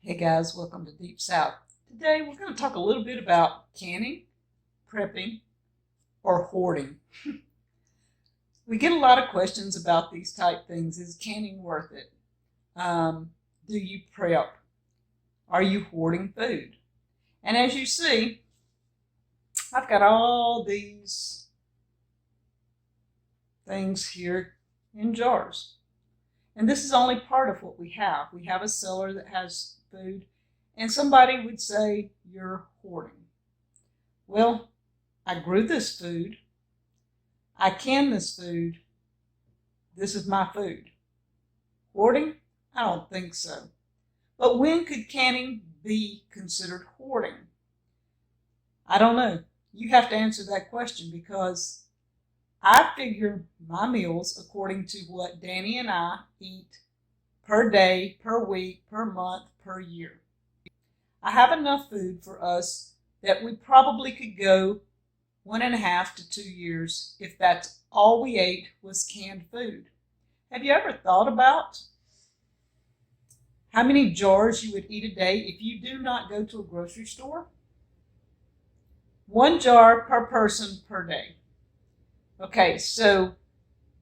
Hey guys, welcome to Deep South. Today we're going to talk a little bit about canning, prepping, or hoarding. We get a lot of questions about these type things. Is canning worth it? Do you prep? Are you hoarding food? And as you see, I've got all these things here in jars. And this is only part of what we have. We have a cellar that has food, and somebody would say, you're hoarding. Well, I grew this food. I canned this food. This is my food. Hoarding? I don't think so. But when could canning be considered hoarding? I don't know. You have to answer that question because I figure my meals according to what Danny and I eat per day, per week, per month, per year. I have enough food for us that we probably could go 1.5 to 2 years if that's all we ate was canned food. Have you ever thought about how many jars you would eat a day if you do not go to a grocery store? 1 jar per person per day. Okay, so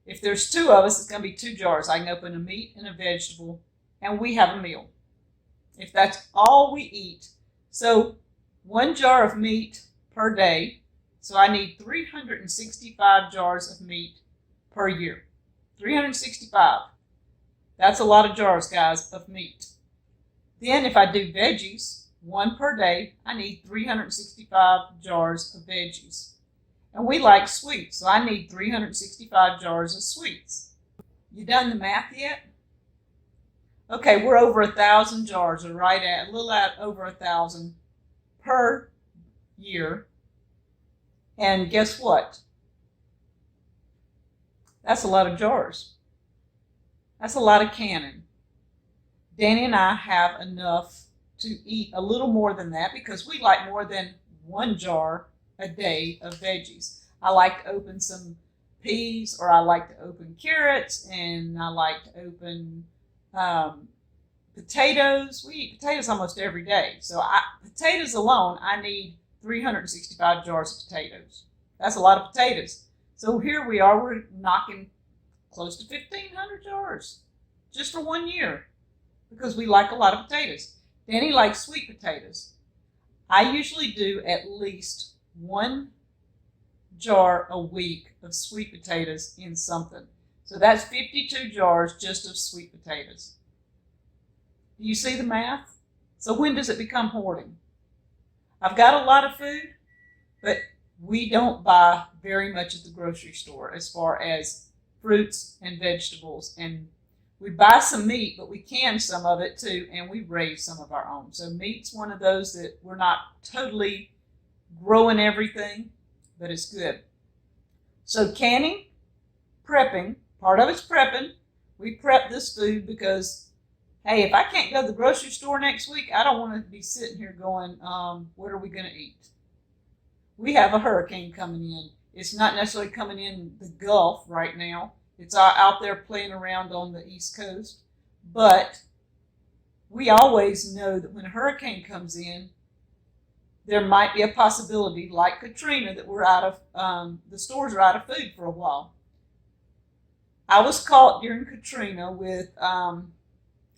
if there's 2 of us, it's going to be 2 jars. I can open a meat and a vegetable, and we have a meal. If that's all we eat, so 1 jar of meat per day, so I need 365 jars of meat per year. 365. That's a lot of jars, guys, of meat. Then if I do veggies, 1 per day, I need 365 jars of veggies. And we like sweets, so I need 365 jars of sweets. You done the math yet? Okay, we're over 1,000 jars, or right at, a little at over 1,000 per year. And guess what? That's a lot of jars. That's a lot of canning. Danny and I have enough to eat a little more than that because we like more than 1 jar a day of veggies. I like to open some peas, or I like to open carrots, and I like to open potatoes. We eat potatoes almost every day. So potatoes alone, I need 365 jars of potatoes. That's a lot of potatoes. So here we are, we're knocking close to 1,500 jars just for 1 year because we like a lot of potatoes. Danny likes sweet potatoes. I usually do at least 1 jar a week of sweet potatoes in something. So that's 52 jars just of sweet potatoes. Do you see the math? So when does it become hoarding? I've got a lot of food, but we don't buy very much at the grocery store as far as fruits and vegetables. And we buy some meat, but we can some of it too, and we raise some of our own. So meat's one of those that we're not totally growing everything, but it's good. So canning, prepping, part of it's prepping. We prep this food because, hey, if I can't go to the grocery store next week, I don't want to be sitting here going, what are we going to eat? We have a hurricane coming in. It's not necessarily coming in the Gulf right now. It's out there playing around on the East Coast. But we always know that when a hurricane comes in, there might be a possibility, like Katrina, that we're out of, the stores are out of food for a while. I was caught during Katrina with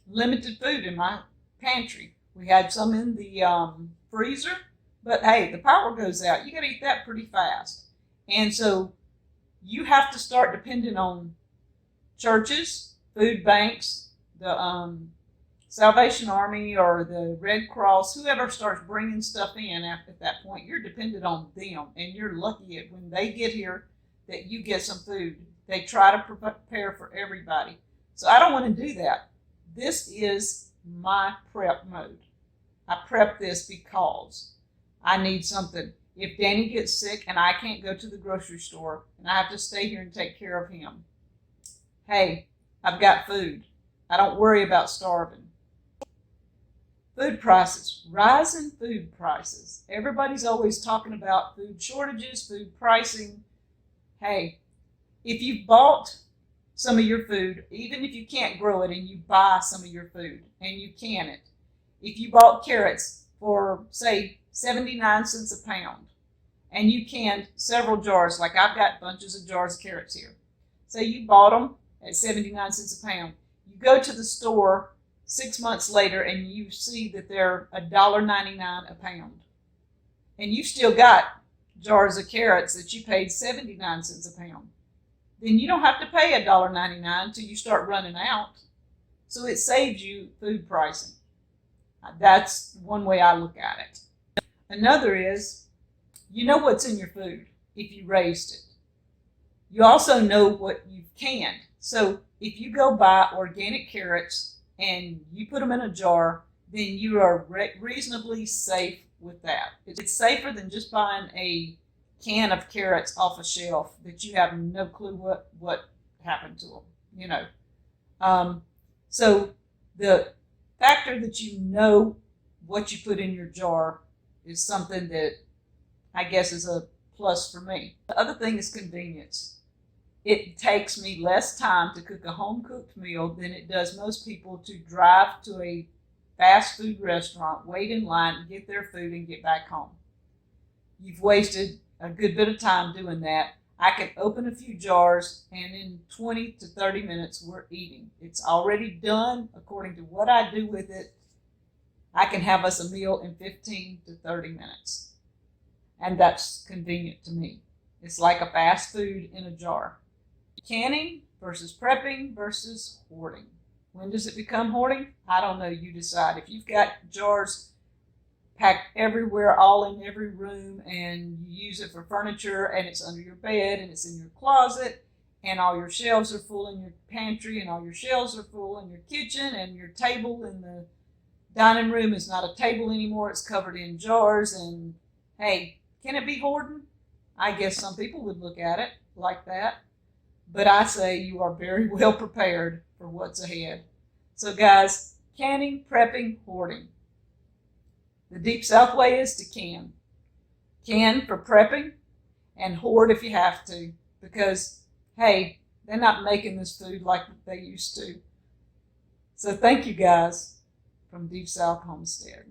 limited food in my pantry. We had some in the freezer, but hey, the power goes out. You got to eat that pretty fast. And so you have to start depending on churches, food banks, the Salvation Army or the Red Cross, whoever starts bringing stuff in at that point, you're dependent on them, and you're lucky when they get here that you get some food. They try to prepare for everybody. So I don't want to do that. This is my prep mode. I prep this because I need something. If Danny gets sick and I can't go to the grocery store and I have to stay here and take care of him, hey, I've got food. I don't worry about starving. Food prices, rising food prices. Everybody's always talking about food shortages, food pricing. Hey, if you've bought some of your food, even if you can't grow it and you buy some of your food and you can it, if you bought carrots for, say, 79 cents a pound, and you canned several jars, like I've got bunches of jars of carrots here. Say you bought them at 79 cents a pound. You go to the store 6 months later and you see that they're $1.99 a pound. And you've still got jars of carrots that you paid 79 cents a pound. Then you don't have to pay $1.99 until you start running out. So it saves you food pricing. That's one way I look at it. Another is, you know what's in your food if you raised it. You also know what you've canned. So if you go buy organic carrots and you put them in a jar, then you are reasonably safe with that. It's safer than just buying a can of carrots off a shelf that you have no clue what happened to them, So the factor that you know what you put in your jar is something that I guess is a plus for me. The other thing is convenience. It takes me less time to cook a home-cooked meal than it does most people to drive to a fast food restaurant, wait in line, get their food, and get back home. You've wasted a good bit of time doing that. I can open a few jars, and in 20 to 30 minutes, we're eating. It's already done according to what I do with it. I can have us a meal in 15 to 30 minutes. And that's convenient to me. It's like a fast food in a jar. Canning versus prepping versus hoarding. When does it become hoarding? I don't know. You decide. If you've got jars packed everywhere, all in every room, and you use it for furniture, and it's under your bed, and it's in your closet, and all your shelves are full in your pantry, and all your shelves are full in your kitchen, and your table in the dining room is not a table anymore. It's covered in jars, and hey, can it be hoarding? I guess some people would look at it like that. But I say you are very well prepared for what's ahead. So guys, canning, prepping, hoarding. The Deep South way is to can. Can for prepping and hoard if you have to. Because, hey, they're not making this food like they used to. So thank you guys from Deep South Homestead.